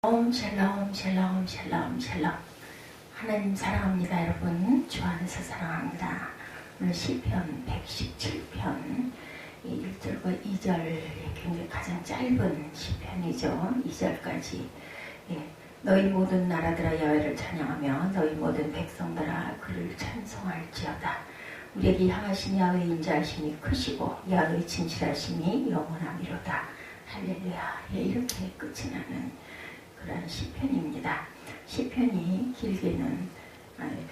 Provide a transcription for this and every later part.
샬롬 샬롬 샬롬 샬롬. 하나님 사랑합니다. 여러분 주 안에서 사랑합니다. 오늘 시편 117편 1절과 2절 굉장히 가장 짧은 시편이죠. 2절까지. 너희 모든 나라들아 여호와를 찬양하며 너희 모든 백성들아 그를 찬송할지어다. 우리에게 향하신 야훼의 인자하심이 크시고 야훼의 진실하심이 영원하미로다. 할렐루야. 이렇게 끝이 나는 그런 시편입니다. 시편이 길게는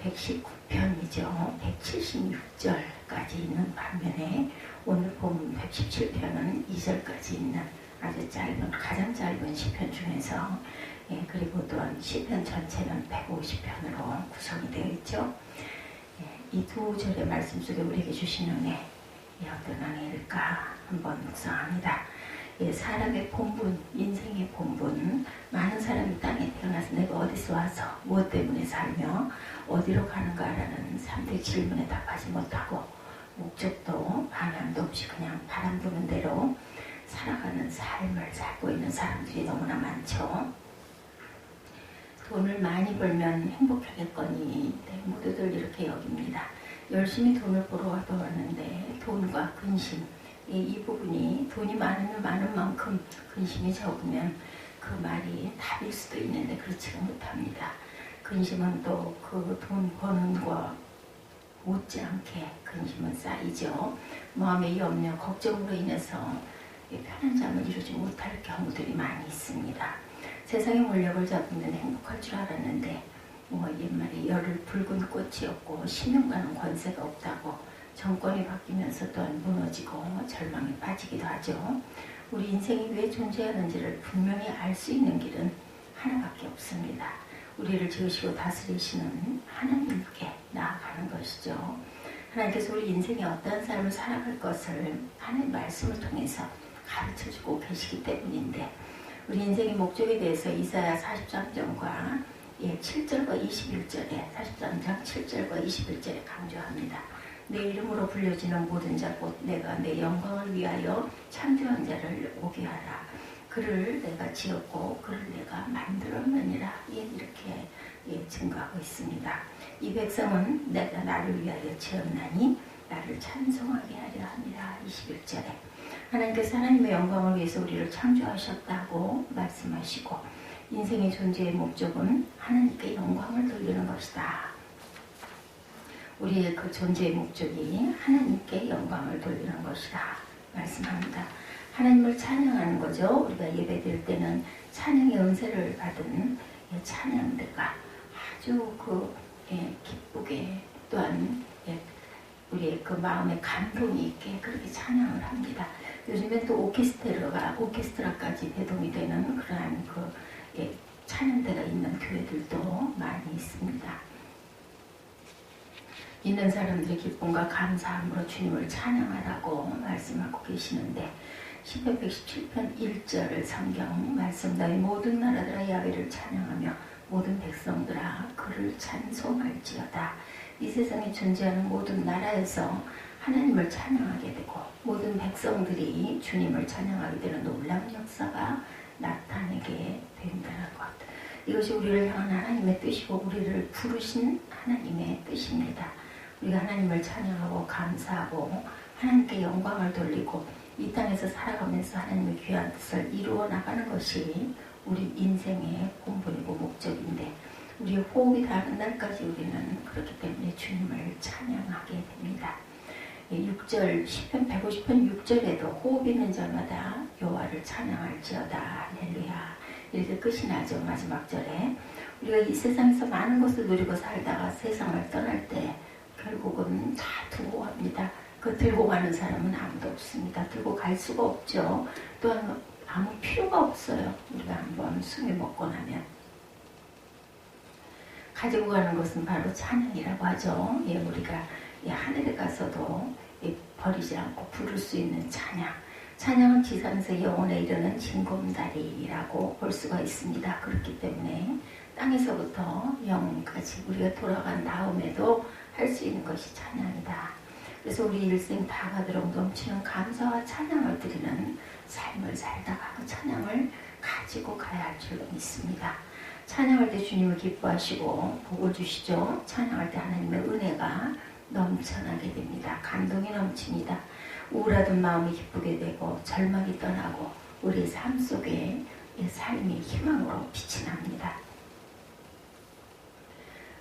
119편이죠. 176절까지 있는 반면에 오늘 본 117편은 2절까지 있는 아주 짧은, 가장 짧은 시편 중에서 그리고 또한 시편 전체는 150편으로 구성이 되어 있죠. 이 두 절의 말씀 속에 우리에게 주신 은혜, 어떤 은혜일까 한번 묵상합니다. 사람의 본분, 인생의 본분, 많은 사람이 땅에 태어나서 내가 어디서 와서 무엇 때문에 살며 어디로 가는가라는 3대 질문에 답하지 못하고 목적도 방향도 없이 그냥 바람 부는 대로 살아가는 삶을 살고 있는 사람들이 너무나 많죠. 돈을 많이 벌면 행복하겠거니 모두들 이렇게 여깁니다. 열심히 돈을 벌어 왔는데 돈과 근심, 이 부분이 돈이 많으면 많은 만큼 근심이 적으면 그 말이 답일 수도 있는데 그렇지가 못합니다. 근심은 또 그 돈 버는 거 못지않게 근심은 쌓이죠. 마음의 염려, 걱정으로 인해서 편한 잠을 이루지 못할 경우들이 많이 있습니다. 세상의 원력을 잡으면 행복할 줄 알았는데 옛말에 열을 붉은 꽃이었고 신명가는 권세가 없다고 정권이 바뀌면서 또한 무너지고 절망에 빠지기도 하죠. 우리 인생이 왜 존재하는지를 분명히 알 수 있는 길은 하나밖에 없습니다. 우리를 지으시고 다스리시는 하나님께 나아가는 것이죠. 하나님께서 우리 인생에 어떠한 삶을 살아갈 것을 하나님의 말씀을 통해서 가르쳐주고 계시기 때문인데 우리 인생의 목적에 대해서 이사야 43장과 7절과 21절에 43장 7절과 21절에 강조합니다. 내 이름으로 불려지는 모든 자 곧 내가 내 영광을 위하여 창조한 자를 오게 하라. 그를 내가 지었고 그를 내가 만들었느니라. 이렇게 증거하고 있습니다. 이 백성은 내가 나를 위하여 지었나니 나를 찬송하게 하려 합니다. 21절에 하나님께서 하나님의 영광을 위해서 우리를 창조하셨다고 말씀하시고 인생의 존재의 목적은 하나님께 영광을 돌리는 것이다. 우리의 그 존재의 목적이 하나님께 영광을 돌리는 것이다 말씀합니다. 하나님을 찬양하는 거죠. 우리가 예배드릴 때는 찬양의 은혜를 받은 찬양들과 아주 기쁘게 또한 우리의 그 마음에 감동이 있게 그렇게 찬양을 합니다. 요즘엔 또 오케스트라까지 배동이 되는 그러한 찬양대가 있는 교회들도 많이 있습니다. 있는 사람들의 기쁨과 감사함으로 주님을 찬양하라고 말씀하고 계시는데 시편 117편 1절 성경 말씀 너희 모든 나라들아 야훼를 찬양하며 모든 백성들아 그를 찬송할지어다. 이 세상에 존재하는 모든 나라에서 하나님을 찬양하게 되고 모든 백성들이 주님을 찬양하게 되는 놀라운 역사가 나타나게 된다는 것. 이것이 우리를 향한 하나님의 뜻이고 우리를 부르신 하나님의 뜻입니다. 우리가 하나님을 찬양하고 감사하고 하나님께 영광을 돌리고 이 땅에서 살아가면서 하나님의 귀한 뜻을 이루어 나가는 것이 우리 인생의 본분이고 목적인데 우리의 호흡이 닿는 날까지 우리는 그렇기 때문에 주님을 찬양하게 됩니다. 6절 시편 150편 6절에도 호흡 있는 자마다 여호와를 찬양할지어다. 할렐루야. 이렇게 끝이 나죠. 마지막 절에 우리가 이 세상에서 많은 것을 누리고 살다가 세상을 떠날 때 결국은 다 두고 갑니다. 그 들고 가는 사람은 아무도 없습니다. 들고 갈 수가 없죠. 또한 아무 필요가 없어요. 우리가 한번 숨이 먹고 나면 가지고 가는 것은 바로 찬양이라고 하죠. 우리가 하늘에 가서도 버리지 않고 부를 수 있는 찬양. 찬양은 지상에서 영원에 이르는 징검다리라고 볼 수가 있습니다. 그렇기 때문에 땅에서부터 영혼까지 우리가 돌아간 다음에도 할 수 있는 것이 찬양이다. 그래서 우리 일생 다 가도록 넘치는 감사와 찬양을 드리는 삶을 살다가 그 찬양을 가지고 가야 할 줄 믿습니다. 찬양할 때 주님을 기뻐하시고 복을 주시죠. 찬양할 때 하나님의 은혜가 넘쳐나게 됩니다. 감동이 넘칩니다. 우울하던 마음이 기쁘게 되고 절망이 떠나고 우리의 삶 속에 삶이 희망으로 빛이 납니다.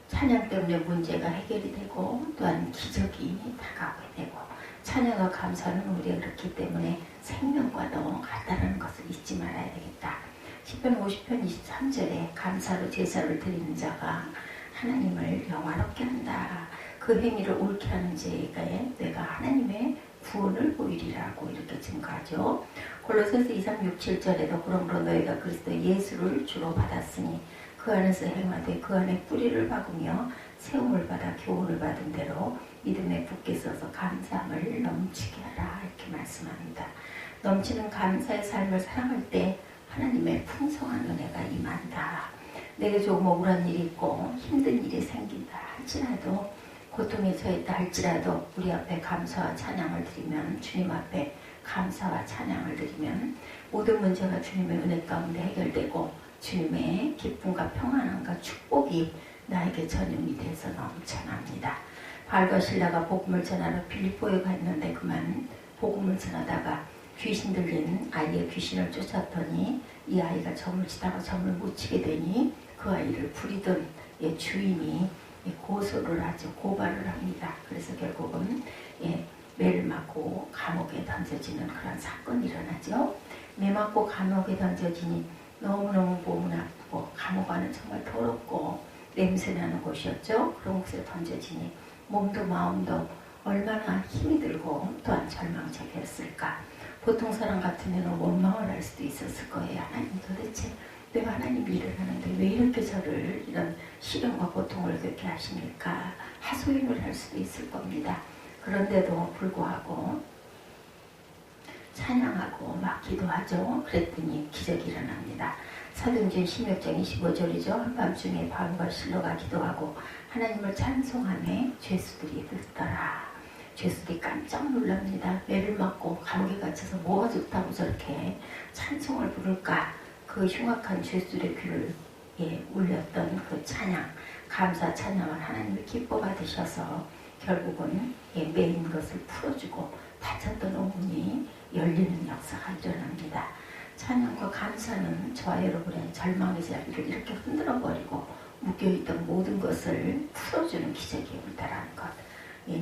찬양 때문에 문제가 해결이 되고 또한 기적이 다가오게 되고 찬양과 감사는 우리가 그렇기 때문에 생명과도 같다는 것을 잊지 말아야 되겠다. 시편 50편 23절에 감사로 제사를 드리는 자가 하나님을 영화롭게 한다. 그 행위를 옳게 하는 자에게 내가 하나님의 구원을 보이리라고 이렇게 증거하죠. 골로새서 2, 3, 6, 7절에도 그러므로 너희가 그리스도 예수를 주로 받았으니 그 안에서 행하되 그 안에 뿌리를 박으며 세움을 받아 교훈을 받은 대로 믿음에 굳게 서서 감사함을 넘치게 하라 이렇게 말씀합니다. 넘치는 감사의 삶을 살아갈 때 하나님의 풍성한 은혜가 임한다. 내게 조금 억울한 일이 있고 힘든 일이 생긴다 할지라도 고통에 처했다 할지라도 우리 앞에 감사와 찬양을 드리면 주님 앞에 감사와 찬양을 드리면 모든 문제가 주님의 은혜 가운데 해결되고 주님의 기쁨과 평안함과 축복이 나에게 전염이 돼서 넘쳐납니다. 바울과 실라가 복음을 전하러 빌립보에 갔는데 그만 복음을 전하다가 귀신 들린 아이의 귀신을 쫓았더니 이 아이가 점을 치다가 점을 못 치게 되니 그 아이를 부리던 주인이 고소를 하죠. 고발을 합니다. 그래서 결국은 매를 맞고 감옥에 던져지는 그런 사건이 일어나죠. 매 맞고 감옥에 던져지니 너무너무 몸은 아프고 감옥 안은 정말 더럽고 냄새나는 곳이었죠. 그런 곳에 던져지니 몸도 마음도 얼마나 힘이 들고 또한 절망적이었을까. 보통 사람 같으면 원망을 할 수도 있었을 거예요. 하나님 도대체 내가 하나님 일을 하는데 왜 이렇게 저를 이런 시련과 고통을 겪게 하십니까? 하소연을 할 수도 있을 겁니다. 그런데도 불구하고 찬양하고 막 기도하죠. 그랬더니 기적이 일어납니다. 사도행전 16장 25절이죠. 한밤중에 바울과 실로가 기도하고 하나님을 찬송하며 죄수들이 듣더라. 죄수들이 깜짝 놀랍니다. 매를 맞고 감옥에 갇혀서 뭐가 좋다고 저렇게 찬송을 부를까. 그 흉악한 죄수들의 귀를 울렸던 그 찬양, 감사 찬양을 하나님이 기뻐 받으셔서 결국은 매인 것을 풀어주고 닫혔던 오문이 열리는 역사가 일어납니다. 찬양과 감사는 저와 여러분의 절망의 자리를 이렇게 흔들어버리고 묶여있던 모든 것을 풀어주는 기적이 온다라는 것.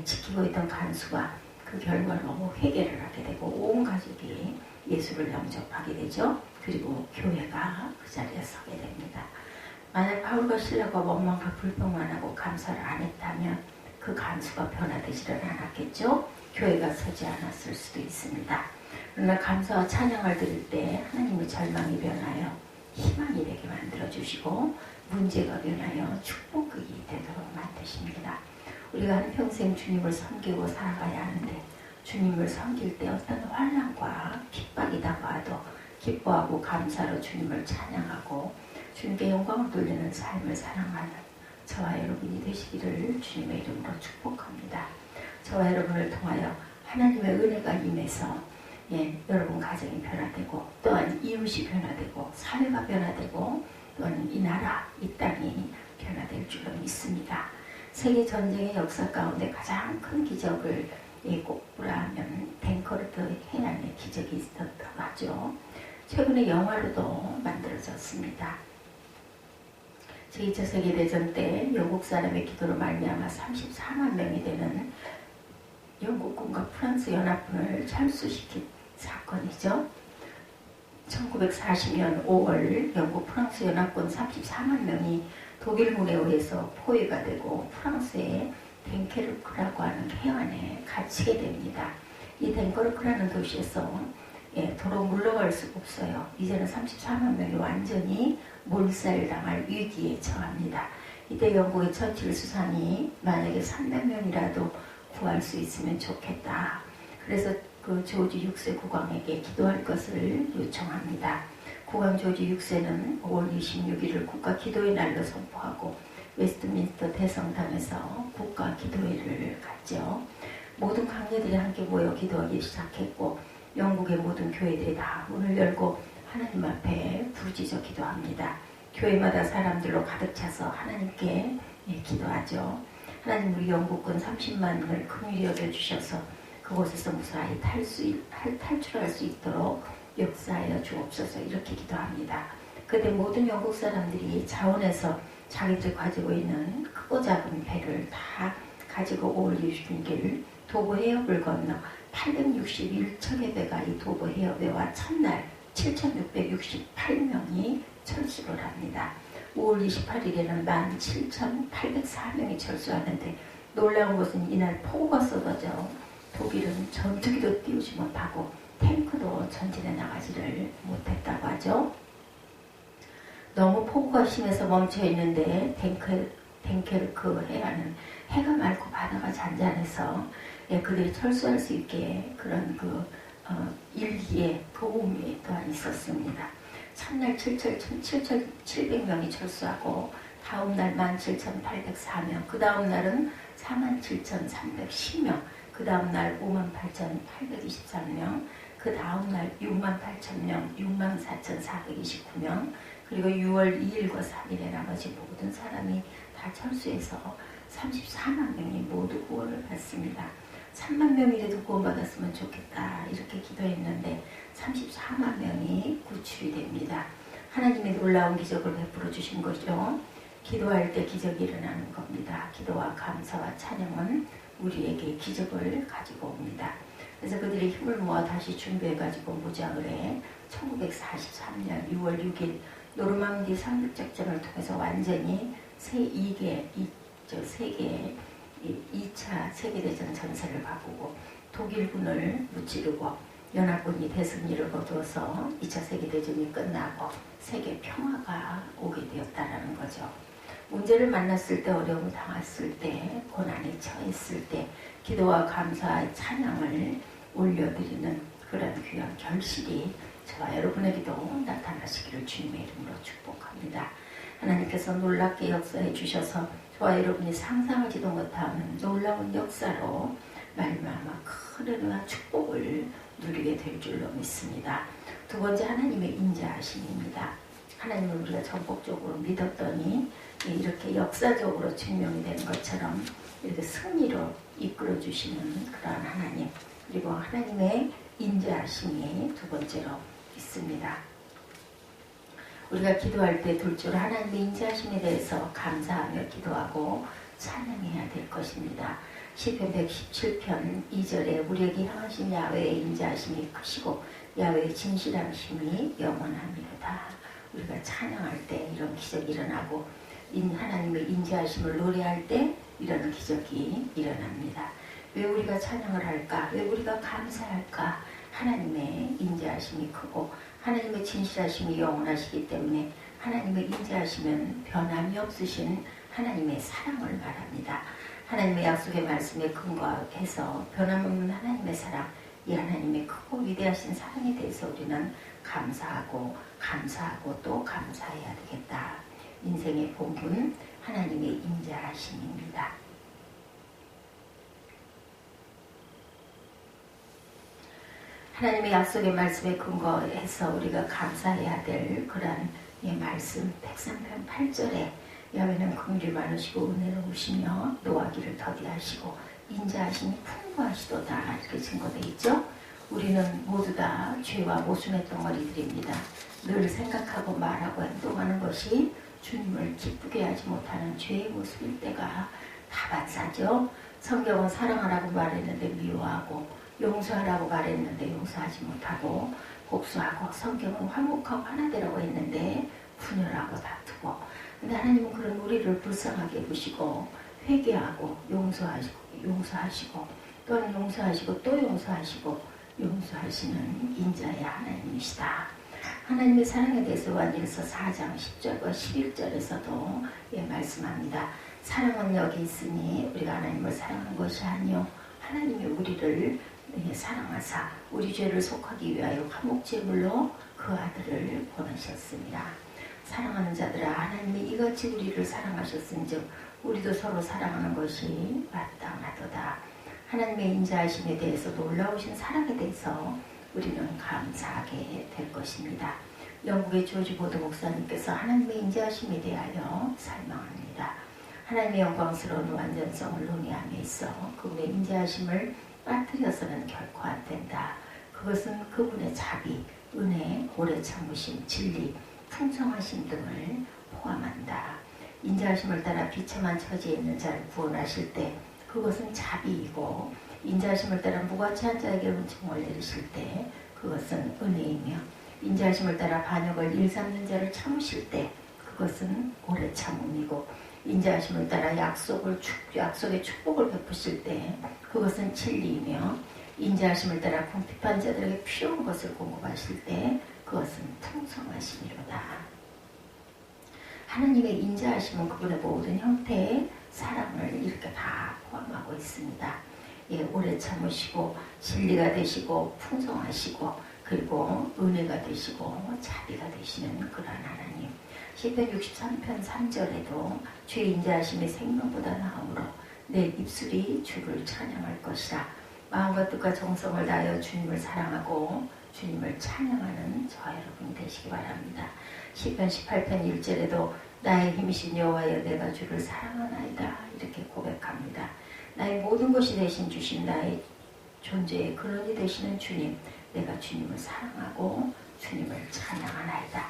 지키고 있던 간수가 그 결과로 회개를 하게 되고 온 가족이 예수를 영접하게 되죠. 그리고 교회가 그 자리에 서게 됩니다. 만약 바울과 실라가 원망과 불평만 하고 감사를 안 했다면 그 간수가 변화되지는 않았겠죠. 교회가 서지 않았을 수도 있습니다. 그러나 감사와 찬양을 드릴 때 하나님의 절망이 변하여 희망이 되게 만들어주시고 문제가 변하여 축복이 되도록 만드십니다. 우리가 한평생 주님을 섬기고 살아가야 하는데 주님을 섬길 때 어떤 환난과 핍박이 다가와도 기뻐하고 감사로 주님을 찬양하고 주님께 영광을 돌리는 삶을 사랑하는 저와 여러분이 되시기를 주님의 이름으로 축복합니다. 저와 여러분을 통하여 하나님의 은혜가 임해서 여러분 가정이 변화되고 또한 이웃이 변화되고 사회가 변화되고 또한 이 나라, 이 땅이 변화될 줄로 믿습니다. 세계 전쟁의 역사 가운데 가장 큰 기적을 꼽으라면 벤커르트 해안의 기적이 있었다고 하죠. 최근에 영화로도 만들어졌습니다. 제2차 세계대전 때 영국 사람의 기도로 말미암아 34만 명이 되는 영국군과 프랑스 연합군을 철수시킨 사건이죠. 1940년 5월 영국 프랑스 연합군 34만 명이 독일군에 의해서 포위가 되고 프랑스의 덴케르크라고 하는 해안에 갇히게 됩니다. 이 덴케르크라는 도시에서 도로 물러갈 수가 없어요. 이제는 34만 명이 완전히 몰살당할 위기에 처합니다. 이때 영국의 처칠 수상이 만약에 300명이라도 구할 수 있으면 좋겠다. 그래서 그 조지 6세 국왕에게 기도할 것을 요청합니다. 국왕 조지 6세는 5월 26일을 국가 기도의 날로 선포하고 웨스트민스터 대성당에서 국가 기도회를 갖죠. 모든 강대들이 함께 모여 기도하기 시작했고 영국의 모든 교회들이 다 문을 열고 하나님 앞에 부르짖어 기도합니다. 교회마다 사람들로 가득 차서 하나님께 기도하죠. 하나님 우리 영국권 30만을 긍휼히 여겨주셔서 그곳에서 무사히 탈출할 수 있도록 역사하여 주옵소서 이렇게 기도합니다. 그때 모든 영국 사람들이 자원해서 자기들 가지고 있는 크고 작은 배를 다 가지고 올리시길 도보 해협을 건너 861척의 배가 이 도보 해협에 와 첫날 7,668명이 철수를 합니다. 5월 28일에는 17,804명이 철수하는데 놀라운 것은 이날 폭우가 쏟아져 독일은 전투기도 띄우지 못하고 탱크도 전진해 나가지를 못했다고 하죠. 너무 폭우가 심해서 멈춰 있는데 탱케르크 해안은 해가 맑고 바다가 잔잔해서 그들이 철수할 수 있게 그런 일기에 도움이 또한 있었습니다. 첫날 7,700명이 철수하고 다음날 17,804명, 그 다음날은 47,310명, 그 다음날 58,823명, 그 다음날 68,000명, 64,429명, 그리고 6월 2일과 3일에 나머지 모든 사람이 다 철수해서 34만 명이 모두 구원을 받습니다. 3만 명이라도 구원받았으면 좋겠다 이렇게 기도했는데 34만 명이 구출이 됩니다. 하나님의 놀라운 기적을 베풀어 주신 거죠. 기도할 때 기적이 일어나는 겁니다. 기도와 감사와 찬양은 우리에게 기적을 가지고 옵니다. 그래서 그들이 힘을 모아 다시 준비해가지고 무장을 해 1943년 6월 6일 노르망디 상륙작전을 통해서 완전히 세계 2차 세계대전 전세를 바꾸고 독일군을 무찌르고 연합군이 대승리를 거두어서 2차 세계대전이 끝나고 세계 평화가 오게 되었다는 거죠. 문제를 만났을 때, 어려움을 당했을 때, 고난에 처했을 때 기도와 감사의 찬양을 올려드리는 그런 귀한 결실이 저와 여러분에게도 나타나시기를 주님의 이름으로 축복합니다. 하나님께서 놀랍게 역사해 주셔서 저와 여러분이 상상하지도 못하는 놀라운 역사로 말미암아 큰 은혜와 축복을 누리게 될 줄로 믿습니다. 두 번째, 하나님의 인자하심입니다. 하나님을 우리가 전폭적으로 믿었더니 이렇게 역사적으로 증명이 되는 것처럼 이렇게 승리로 이끌어 주시는 그러한 하나님, 그리고 하나님의 인자하심이 두 번째로 있습니다. 우리가 기도할 때 둘째로 하나님의 인자하심에 대해서 감사하며 기도하고 찬양해야 될 것입니다. 시편 117편 2절에 우리에게 향하신 야훼의 인자하심이 크시고 야훼의 진실하심이 영원합니다. 우리가 찬양할 때 이런 기적이 일어나고 하나님의 인자하심을 노래할 때 이런 기적이 일어납니다. 왜 우리가 찬양을 할까? 왜 우리가 감사할까? 하나님의 인자하심이 크고 하나님의 진실하심이 영원하시기 때문에 하나님의 인자하심은 변함이 없으신 하나님의 사랑을 말합니다. 하나님의 약속의 말씀에 근거해서 변함없는 하나님의 사랑, 이 하나님의 크고 위대하신 사랑에 대해서 우리는 감사하고 또 감사해야 되겠다. 인생의 본분, 하나님의 인자하심입니다. 하나님의 약속의 말씀에 근거해서 우리가 감사해야 될 그런 말씀 103편 8절에 야훼는 긍휼이 많으시고 은혜로우시며 노하기를 더디하시고 인자하심이 풍부하시도다 이렇게 증거되어 있죠. 우리는 모두 다 죄와 모순의 덩어리들입니다. 늘 생각하고 말하고 행동하는 것이 주님을 기쁘게 하지 못하는 죄의 모습일 때가 다반사죠. 성경은 사랑하라고 말했는데 미워하고 용서하라고 말했는데 용서하지 못하고 복수하고 성경은 화목하고 하나되라고 했는데 분열하고 다투고 근데 하나님은 그런 우리를 불쌍하게 보시고 회개하고 용서하시고 또는 용서하시고 또 용서하시고 용서하시는 인자의 하나님이시다. 하나님의 사랑에 대해서 요한일서 4장 10절과 11절에서도 말씀합니다. 사랑은 여기 있으니 우리가 하나님을 사랑하는 것이 아니요 하나님이 우리를 사랑하사 우리 죄를 속하기 위하여 화목제물로 그 아들을 보내셨습니다. 사랑하는 자들아 하나님이 이같이 우리를 사랑하셨은즉 우리도 서로 사랑하는 것이 마땅하도다. 하나님의 인자하심에 대해서 놀라우신 사랑에 대해서 우리는 감사하게 될 것입니다. 영국의 조지 보드 목사님께서 하나님의 인자하심에 대하여 설명합니다. 하나님의 영광스러운 완전성을 논의함에 있어 그분의 인자하심을 빠뜨려서는 결코 안 된다. 그것은 그분의 자비, 은혜, 오래 참으심, 진리, 풍성하심 등을 포함한다. 인자하심을 따라 비참한 처지에 있는 자를 구원하실 때 그것은 자비이고, 인자하심을 따라 무가치한 자에게 은총을 내리실 때 그것은 은혜이며, 인자하심을 따라 반역을 일삼는 자를 참으실 때 그것은 오래 참음이고, 인자하심을 따라 약속의 축복을 베푸실 때 그것은 진리이며, 인자하심을 따라 궁핍한 자들에게 필요한 것을 공급하실 때 그것은 풍성하심이로다. 하나님의 인자하심은 그분의 모든 형태의 사랑을 이렇게 다 포함하고 있습니다. 예, 오래 참으시고 진리가 되시고 풍성하시고 그리고 은혜가 되시고 자비가 되시는 그러한 하나님. 시편 63편 3절에도 주의 인자하심이 생명보다 나음으로 내 입술이 주를 찬양할 것이라. 마음과 뜻과 정성을 다하여 주님을 사랑하고 주님을 찬양하는 저와 여러분이 되시기 바랍니다. 시편 18편 1절에도 나의 힘이신 여호와여 내가 주를 사랑하나이다 이렇게 고백합니다. 나의 모든 것이 되신 주신 나의 존재의 근원이 되시는 주님, 내가 주님을 사랑하고 주님을 찬양하나이다.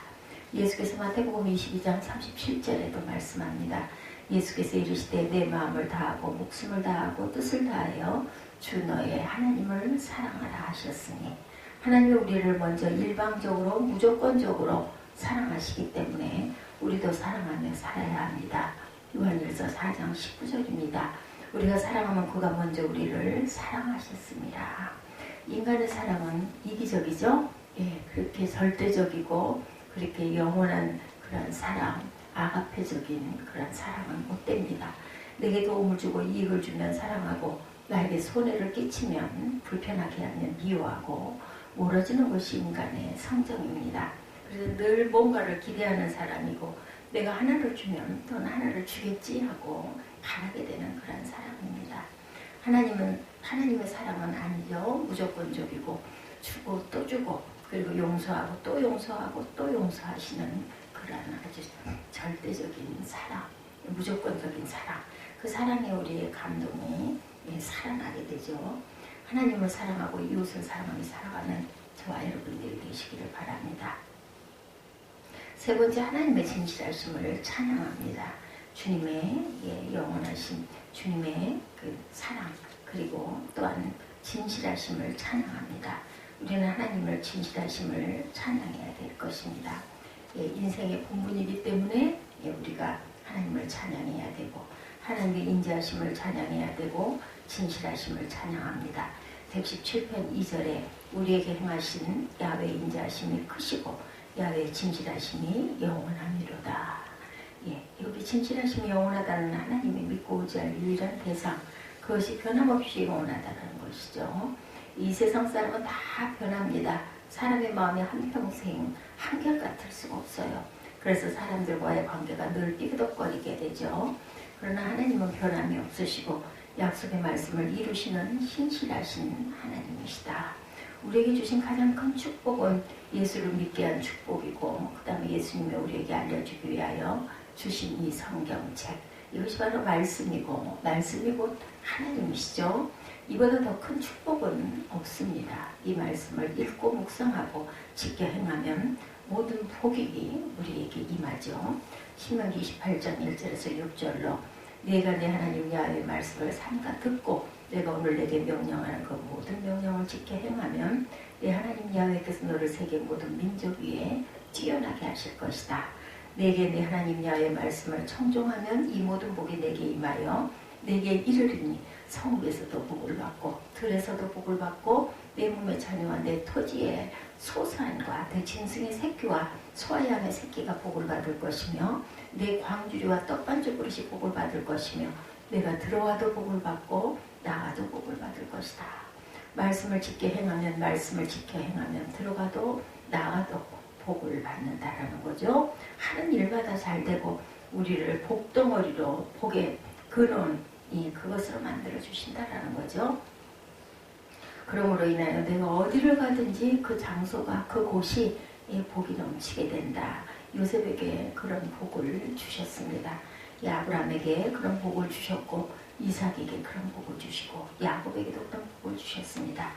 예수께서 마태복음 22장 37절에도 말씀합니다. 예수께서 이르시되 내 마음을 다하고 목숨을 다하고 뜻을 다하여 주 너의 하나님을 사랑하라 하셨으니, 하나님이 우리를 먼저 일방적으로 무조건적으로 사랑하시기 때문에 우리도 사랑하며 살아야 합니다. 요한일서 4장 19절입니다. 우리가 사랑하면 그가 먼저 우리를 사랑하셨습니다. 인간의 사랑은 이기적이죠? 예, 그렇게 절대적이고 그렇게 영원한 그런 사랑, 아가페적인 그런 사랑은 못 됩니다. 내게 도움을 주고 이익을 주면 사랑하고 나에게 손해를 끼치면 불편하게 하면 미워하고 멀어지는 것이 인간의 성정입니다. 그래서 늘 뭔가를 기대하는 사람이고 내가 하나를 주면 또 하나를 주겠지 하고 바라게 되는 그런 사람입니다. 하나님의 사랑은 아니죠. 무조건적이고 주고 또 주고 그리고 용서하고 또 용서하고 또 용서하시는 그런 아주 절대적인 사랑, 무조건적인 사랑. 그 사랑에 우리의 감동이 살아나게 되죠. 하나님을 사랑하고 이웃을 사랑하며 살아가는 저와 여러분들이 되시기를 바랍니다. 세 번째, 하나님의 진실하심을 찬양합니다. 주님의 영원하심, 주님의 그 사랑, 그리고 또한 진실하심을 찬양합니다. 우리는 하나님을 진실하심을 찬양해야 될 것입니다. 인생의 본분이기 때문에 우리가 하나님을 찬양해야 되고, 하나님의 인자하심을 찬양해야 되고, 진실하심을 찬양합니다. 117편 2절에 우리에게 행하신 야훼의 인자하심이 크시고 야훼의 진실하심이 영원하미로다. 여기 진실하심이 영원하다는 하나님이 믿고 의지할 유일한 대상, 그것이 변함없이 영원하다는 것이죠. 이 세상 사람은 다 변합니다. 사람의 마음이 한평생 한결같을 수가 없어요. 그래서 사람들과의 관계가 늘 삐그덕거리게 되죠. 그러나 하나님은 변함이 없으시고 약속의 말씀을 이루시는 신실하신 하나님이시다. 우리에게 주신 가장 큰 축복은 예수를 믿게 한 축복이고, 그 다음에 예수님이 우리에게 알려주기 위하여 주신 이 성경책, 이것이 바로 말씀이고 하나님이시죠. 이보다 더 큰 축복은 없습니다. 이 말씀을 읽고 묵상하고 지켜 행하면 모든 복이 우리에게 임하죠. 신명기 28장 1절에서 6절로 내가 내 하나님 야훼의 말씀을 삼가 듣고 내가 오늘 내게 명령하는 그 모든 명령을 지켜 행하면 내 하나님 야훼께서 너를 세계 모든 민족 위에 뛰어나게 하실 것이다. 내게 내 하나님 야훼의 말씀을 청종하면 이 모든 복이 내게 임하여 내게 이르리니 성읍에서도 복을 받고 들에서도 복을 받고 내 몸의 자녀와 내 토지의 소산과 내 짐승의 새끼와 소와 양의 새끼가 복을 받을 것이며 내 광주리와 떡반죽 그릇이 복을 받을 것이며 내가 들어와도 복을 받고 나가도 복을 받을 것이다. 말씀을 지켜 행하면 들어가도 나가도 복을 받는다라는 거죠. 하는 일마다 잘 되고 우리를 복덩어리로 복의 근원 그것으로 만들어 주신다라는 거죠. 그러므로 인하여 내가 어디를 가든지 그 장소가, 그 곳이 복이 넘치게 된다. 요셉에게 그런 복을 주셨습니다. 아브라함에게 그런 복을 주셨고 이삭에게 그런 복을 주시고 야곱에게도 그런 복을 주셨습니다.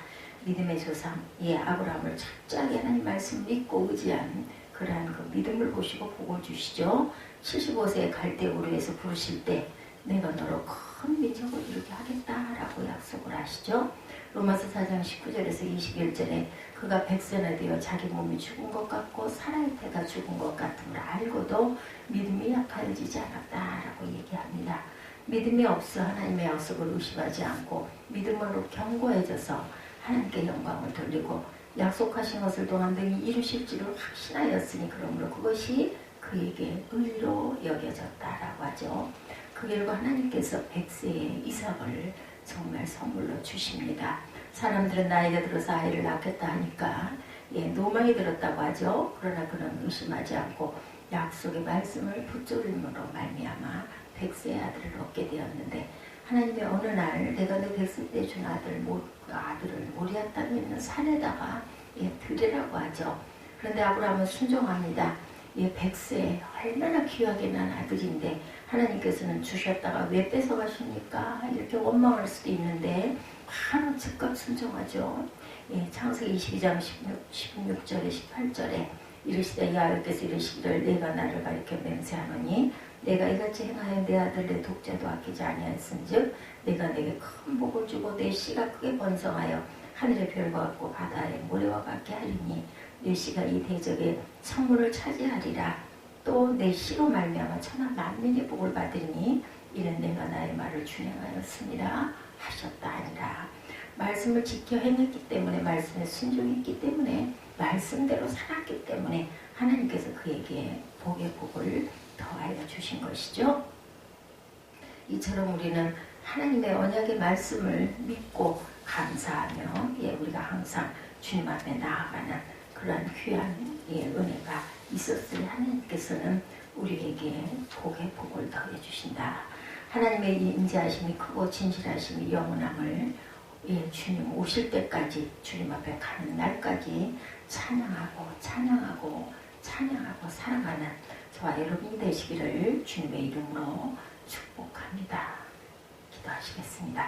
믿음의 조상 아브라함을 철저하게 하나님 말씀 믿고 의지한 그러한 그 믿음을 보시고 복을 주시죠. 75세에 갈대우르에서 부르실 때 내가 너로 큰 민족을 이루게 하겠다라고 약속을 하시죠. 로마서 4장 19절에서 21절에 그가 백세나 되어 자기 몸이 죽은 것 같고 살아야 때가 죽은 것 같음을 알고도 믿음이 약하여지지 않았다라고 얘기합니다. 믿음이 없어 하나님의 약속을 의심하지 않고 믿음으로 견고해져서 하나님께 영광을 돌리고 약속하신 것을 동안 능히 이루실 줄을 확신하였으니 그러므로 그것이 그에게 의로 여겨졌다라고 하죠. 그 결과 하나님께서 백세의 이삭을 정말 선물로 주십니다. 사람들은 나이가 들어서 아이를 낳겠다 하니까 노망이 들었다고 하죠. 그러나 그는 의심하지 않고 약속의 말씀을 붙들음으로 말미암아 백세의 아들을 얻게 되었는데 하나님의 어느 날 내가 내 백세 때 준 아들을 모리아 땅에 있는 산에다가 드리라고 하죠. 그런데 아브라함은 순종합니다. 백세 얼마나 귀하게 난 아들인데 하나님께서는 주셨다가 왜 뺏어가십니까? 이렇게 원망할 수도 있는데 바로 즉각 순종하죠. 창세기 22장 16절에 18절에 이르시되 여호와께서 이르시기를 내가 나를 가리켜 맹세하노니 내가 이같이 행하여 내 아들 내 독자도 아끼지 아니하였은즉 내가 내게 큰 복을 주고 내 씨가 크게 번성하여 하늘의 별과 같고 바다의 모래와 같게 하리니 내 씨가 이 대적의 성문을 차지하리라. 또 내 씨로 말미암아 천하 만민의 복을 받으니 이는 내가 나의 말을 준행하였습니다 하셨다 하니라. 말씀을 지켜 행했기 때문에 말씀에 순종했기 때문에 말씀대로 살았기 때문에 하나님께서 그에게 복의 복을 더하여 주신 것이죠. 이처럼 우리는 하나님의 언약의 말씀을 믿고 감사하며 우리가 항상 주님 앞에 나아가는 그러한 귀한 은혜가 있었으니 하나님께서는 우리에게 복의 복을 더해 주신다. 하나님의 인자하심이 크고 진실하심이 영원함을 주님 오실 때까지 주님 앞에 가는 날까지 찬양하고 살아가는 저와 여러분이 되시기를 주님의 이름으로 축복합니다. 기도하시겠습니다.